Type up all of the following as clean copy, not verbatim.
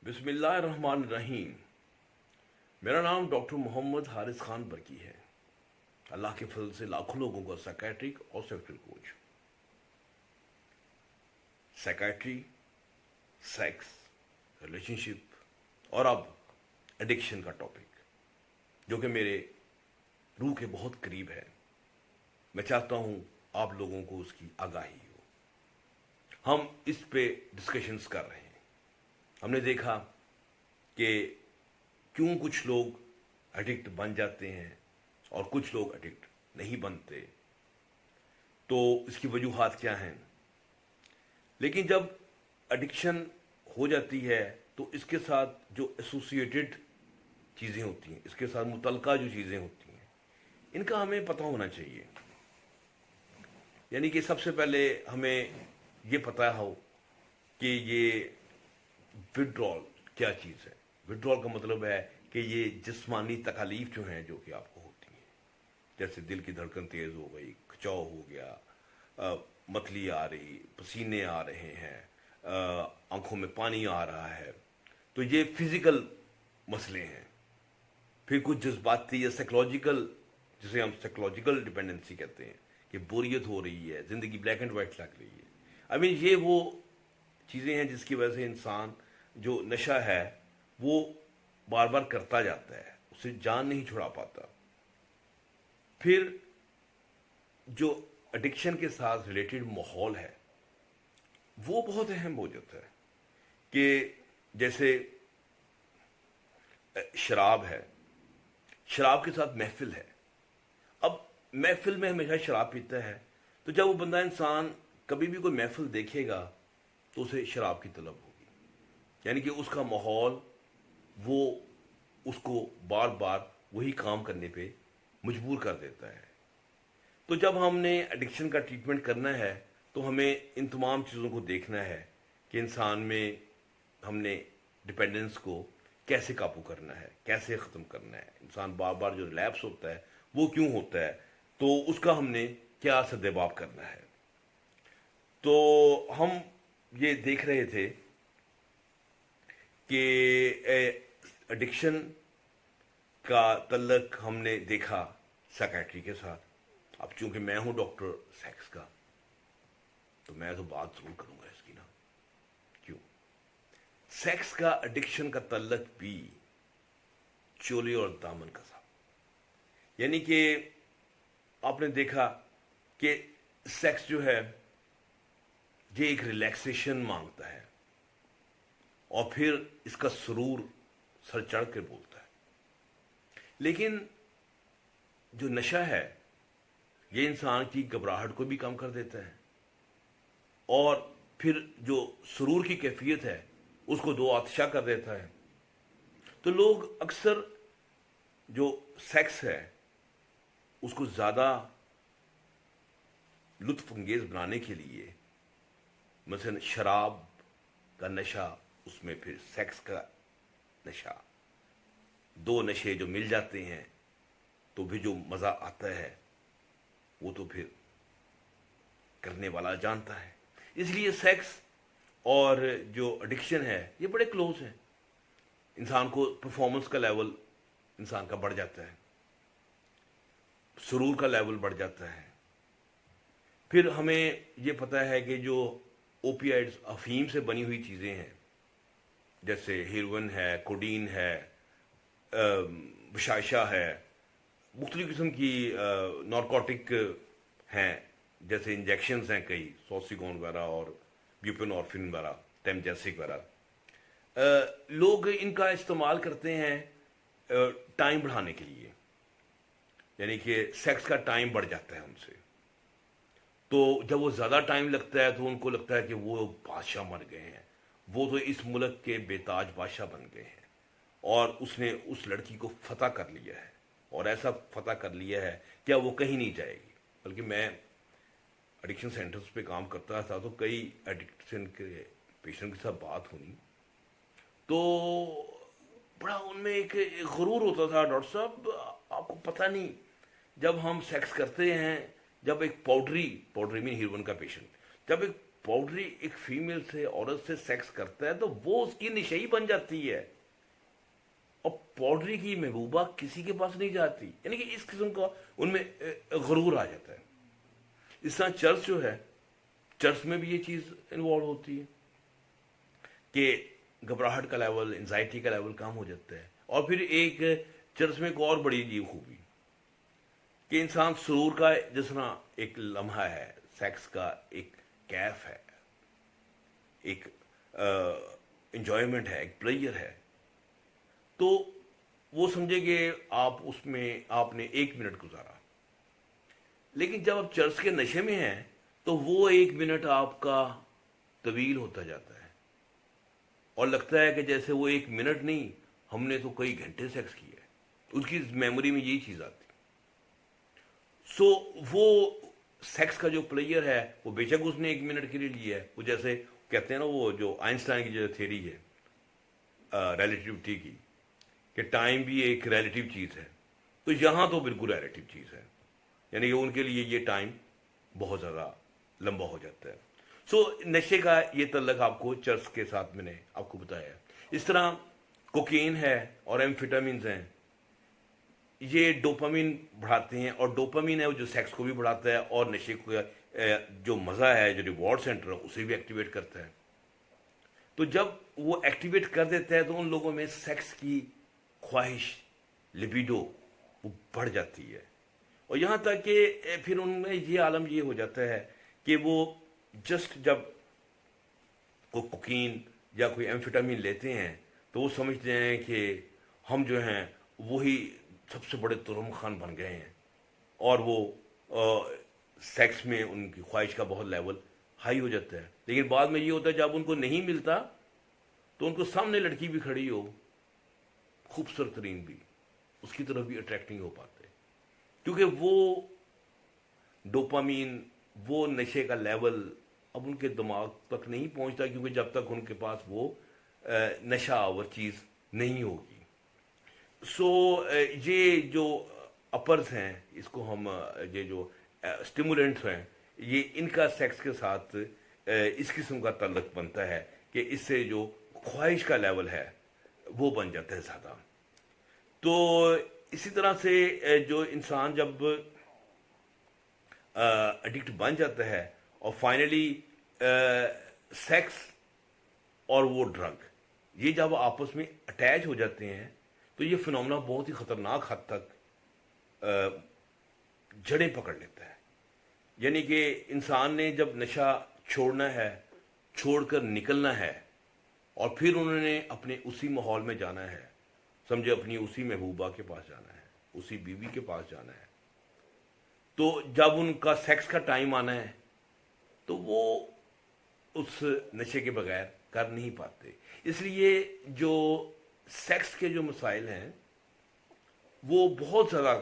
बिस्मिल्लाहिर्रहमानिर्रहीम। मेरा नाम डॉक्टर मोहम्मद हारिस खान बरकी है। अल्लाह के फजल से लाखों लोगों का साइकेट्रिक और software coach. Psychiatry, sex, relationship और अब एडिक्शन का टॉपिक जो कि मेरे रूह के बहुत करीब है। मैं चाहता हूं आप लोगों को उसकी आगाही हो। हम इस पे डिस्कशंस कर रहे हैं। हमने देखा कि क्यों कुछ लोग एडिक्ट बन जाते हैं और कुछ लोग एडिक्ट नहीं बनते, तो इसकी वजूहात क्या हैं। लेकिन जब एडिक्शन हो जाती है तो इसके साथ जो एसोसिएटेड चीज़ें होती हैं, इसके साथ मुतलका जो चीज़ें होती हैं, इनका हमें पता होना चाहिए। यानी कि सबसे पहले हमें ये पता हो कि ये विड्रॉल क्या चीज़ है। विड्रॉल का मतलब है कि ये जिस्मानी तकालीफ जो हैं, जो कि आपको होती हैं, जैसे दिल की धड़कन तेज़ हो गई, खिंचाव हो गया, मतली आ रही, पसीने आ रहे हैं, आंखों में पानी आ रहा है, तो ये फिजिकल मसले हैं। फिर कुछ जज्बाती या साइकोलॉजिकल, जिसे हम साइकोलॉजिकल डिपेंडेंसी कहते हैं, कि बोरियत हो रही है, ज़िंदगी ब्लैक एंड वाइट लग रही है। आई मीन ये वो चीज़ें हैं जिसकी वजह से इंसान जो नशा है वो बार बार करता जाता है, उसे जान नहीं छुड़ा पाता। फिर जो एडिक्शन के साथ रिलेटेड माहौल है वो बहुत अहम हो जाता है। कि जैसे शराब है, शराब के साथ महफिल है। अब महफिल में हमेशा शराब पीता है, तो जब वो बंदा इंसान कभी भी कोई महफिल देखेगा तो उसे शराब की तलब होगी। यानी कि उसका माहौल वो उसको बार बार वही काम करने पे मजबूर कर देता है। तो जब हमने एडिक्शन का ट्रीटमेंट करना है तो हमें इन तमाम चीज़ों को देखना है कि इंसान में हमने डिपेंडेंस को कैसे काबू करना है, कैसे ख़त्म करना है। इंसान बार बार जो रिलैप्स होता है वो क्यों होता है, तो उसका हमने क्या सद्देबाब करना है। तो हम ये देख रहे थे कि एडिक्शन का तल्लक हमने देखा साइकेट्री के साथ। अब चूंकि मैं हूं डॉक्टर सेक्स का, तो मैं तो बात जरूर करूंगा इसकी ना। क्यों? सेक्स का एडिक्शन का तल्लक भी चोली और दामन का साथ। यानी कि आपने देखा कि सेक्स जो है ये एक रिलैक्सेशन मांगता है और फिर इसका सुरूर सर चढ़ के बोलता है। लेकिन जो नशा है ये इंसान की घबराहट को भी कम कर देता है और फिर जो सुरूर की कैफियत है उसको दो आतिशा कर देता है। तो लोग अक्सर जो सेक्स है उसको ज़्यादा लुत्फ अंगेज बनाने के लिए, मसलन शराब का नशा, उसमें फिर सेक्स का नशा, दो नशे जो मिल जाते हैं तो भी जो मज़ा आता है वो तो फिर करने वाला जानता है। इसलिए सेक्स और जो एडिक्शन है ये बड़े क्लोज हैं। इंसान को परफॉर्मेंस का लेवल इंसान का बढ़ जाता है, सुरूर का लेवल बढ़ जाता है। फिर हमें ये पता है कि जो ओपियाइड्स, अफीम से बनी हुई चीज़ें हैं, जैसे हेरोइन है, कोडीन है, बशाशा है, मुख्तलिफ किस्म की नारकोटिक हैं, जैसे इंजेक्शंस हैं कई, सॉसिगोन वगैरह और ब्यूपेनॉर्फिन वगैरह, टेमजेसिक वगैरह। लोग इनका इस्तेमाल करते हैं टाइम बढ़ाने के लिए। यानी कि सेक्स का टाइम बढ़ जाता है उनसे, तो जब वो ज़्यादा टाइम लगता है तो उनको लगता है कि वो बादशाह बन गए हैं, वो तो इस मुल्क के बेताज बादशाह बन गए हैं और उसने उस लड़की को फतह कर लिया है, और ऐसा फतह कर लिया है क्या वो कहीं नहीं जाएगी। बल्कि मैं एडिक्शन सेंटर्स पे काम करता था तो कई एडिक्शन के पेशेंट के साथ बात होनी, तो बड़ा उनमें एक गुरूर होता था, डॉक्टर साहब आपको पता नहीं, जब हम सेक्स करते हैं, जब एक पाउडरी मीन हीरोइन का पेशेंट जब एक पाउडरी एक फीमेल से, औरत से सेक्स करता है तो वो उसकी निशाई बन जाती है, और पाउडरी की महबूबा किसी के पास नहीं जाती। यानी कि इस किस्म का उनमें गुरूर आ जाता है। इस तरह चर्च जो है, चर्च में भी ये चीज़ इन्वॉल्व होती है कि घबराहट का लेवल, एंजाइटी का लेवल कम हो जाता है। और फिर एक चर्च में एक और बड़ी अजीब खूबी कि इंसान सुरूर का जिस तरह एक लम्हा है, सेक्स का एक कैफ है, एक इंजॉयमेंट है, एक प्लेजर है, तो वो समझे कि आप उसमें आपने 1 मिनट गुजारा। लेकिन जब आप चर्च के नशे में हैं तो वो 1 मिनट आपका तवील होता जाता है और लगता है कि जैसे वो 1 मिनट नहीं, हमने तो कई घंटे सेक्स किया है। उसकी मेमोरी में यही चीज़ आती। सो वो सेक्स का जो प्लेयर है वो बेशक उसने 1 मिनट के लिए लिया है, वो जैसे कहते हैं ना, वो जो आइंस्टाइन की जो थ्योरी है रिलेटिविटी की, कि टाइम भी एक रिलेटिव चीज़ है, तो यहाँ तो बिल्कुल रिलेटिव चीज़ है। यानी कि उनके लिए ये टाइम बहुत ज़्यादा लंबा हो जाता है। सो नशे का ये तल्लक आपको चर्च के साथ मैंने आपको बताया। इस तरह कोकीन है और एम्फेटामिन्स हैं, ये डोपामिन बढ़ाते हैं, और डोपामिन है वो जो सेक्स को भी बढ़ाता है और नशे को जो मज़ा है, जो रिवॉर्ड सेंटर है, उसे भी एक्टिवेट करता है। तो जब वो एक्टिवेट कर देता है तो उन लोगों में सेक्स की ख्वाहिश, लिबिडो, वो बढ़ जाती है। और यहाँ तक कि फिर उनमें ये आलम ये हो जाता है कि वो जस्ट जब कोई कोकीन या कोई एम्फेटामिन लेते हैं तो वो समझते हैं कि हम जो हैं वही सबसे बड़े तुरम खान बन गए हैं, और वो सेक्स में उनकी ख्वाहिश का बहुत लेवल हाई हो जाता है। लेकिन बाद में ये होता है जब उनको नहीं मिलता तो उनको सामने लड़की भी खड़ी हो, खूबसूरत तरीन भी, उसकी तरफ भी अट्रैक्टिंग हो पाते, क्योंकि वो डोपामीन, वो नशे का लेवल अब उनके दिमाग तक नहीं पहुंचता, क्योंकि जब तक उनके पास वो नशा आवर चीज़ नहीं होगी। सो ये जो अपर्स हैं, इसको हम ये जो स्टिमुलेंट्स हैं, ये इनका सेक्स के साथ इस किस्म का ताल्लुक बनता है कि इससे जो ख्वाहिश का लेवल है वो बन जाता है ज़्यादा। तो इसी तरह से जो इंसान जब एडिक्ट बन जाता है और फाइनली सेक्स और वो ड्रग, ये जब आपस में अटैच हो जाते हैं तो ये फिनोमेना बहुत ही ख़तरनाक हद तक जड़ें पकड़ लेता है। यानी कि इंसान ने जब नशा छोड़ना है, छोड़कर निकलना है, और फिर उन्होंने अपने उसी माहौल में जाना है, समझे अपनी उसी महबूबा के पास जाना है, उसी बीवी के पास जाना है, तो जब उनका सेक्स का टाइम आना है तो वो उस नशे के बगैर कर नहीं पाते। इसलिए जो सेक्स के जो मसाइल हैं वो बहुत ज़्यादा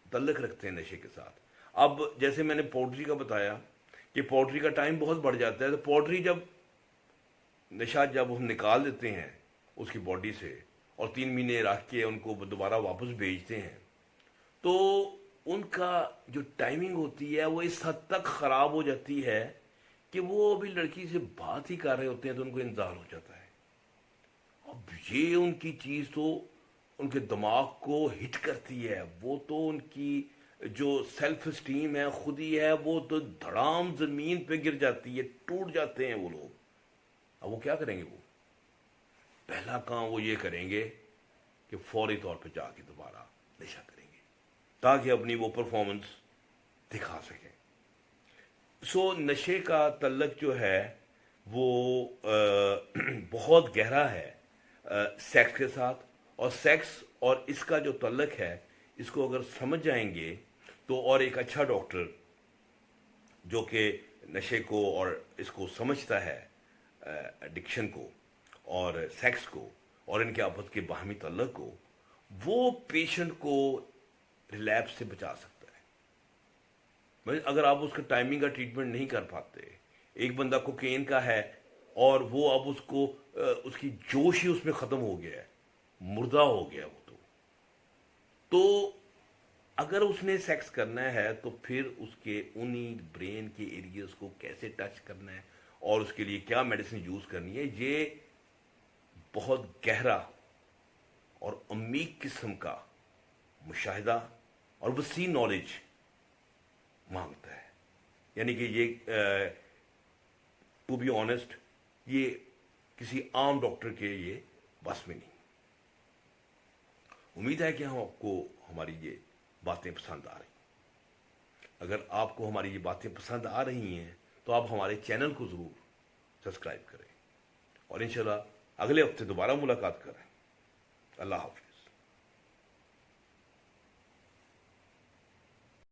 ताल्लुक़ रखते हैं नशे के साथ। अब जैसे मैंने पाउडरी का बताया कि पाउडरी का टाइम बहुत बढ़ जाता है, तो पाउडरी जब नशा जब हम निकाल देते हैं उसकी बॉडी से और 3 महीने रख के उनको दोबारा वापस भेजते हैं, तो उनका जो टाइमिंग होती है वो इस हद तक ख़राब हो जाती है कि वो अभी लड़की से बात ही कर रहे होते हैं तो उनको इंतज़ार हो जाता है। अब ये उनकी चीज़ तो उनके दिमाग को हिट करती है, वो तो उनकी जो सेल्फ स्टीम है, खुद ही है, वो तो धड़ाम ज़मीन पे गिर जाती है, टूट जाते हैं वो लोग। अब वो क्या करेंगे? वो पहला काम वो ये करेंगे कि फौरी तौर पे जाके दोबारा नशा करेंगे ताकि अपनी वो परफॉर्मेंस दिखा सकें। सो नशे का तल्लक जो है वो बहुत गहरा है सेक्स के साथ, और सेक्स और इसका जो तल्लक है इसको अगर समझ जाएंगे तो, और एक अच्छा डॉक्टर जो कि नशे को और इसको समझता है, एडिक्शन को और सेक्स को और इनके आपस के बाहमी तल्लक को, वो पेशेंट को रिलैप्स से बचा सकता है। अगर आप उसका टाइमिंग का ट्रीटमेंट नहीं कर पाते, एक बंदा कोकेन का है और वो अब उसको उसकी जोश ही उसमें ख़त्म हो गया है, मुर्दा हो गया वो, तो अगर उसने सेक्स करना है तो फिर उसके उन्हीं ब्रेन के एरियाज को कैसे टच करना है, اور اس کے لیے کیا میڈیسن یوز کرنی ہے، یہ بہت گہرا اور عمیق قسم کا مشاہدہ اور وسیع نالج مانگتا ہے. یعنی کہ یہ ٹو بی آنےسٹ یہ کسی عام ڈاکٹر کے یہ بس میں نہیں. امید ہے کہ ہم آپ کو ہماری یہ باتیں پسند آ رہی ہیں. اگر آپ کو ہماری یہ باتیں پسند آ رہی ہیں تو آپ ہمارے چینل کو ضرور سبسکرائب کریں اور انشاءاللہ اگلے ہفتے دوبارہ ملاقات کریں. اللہ حافظ.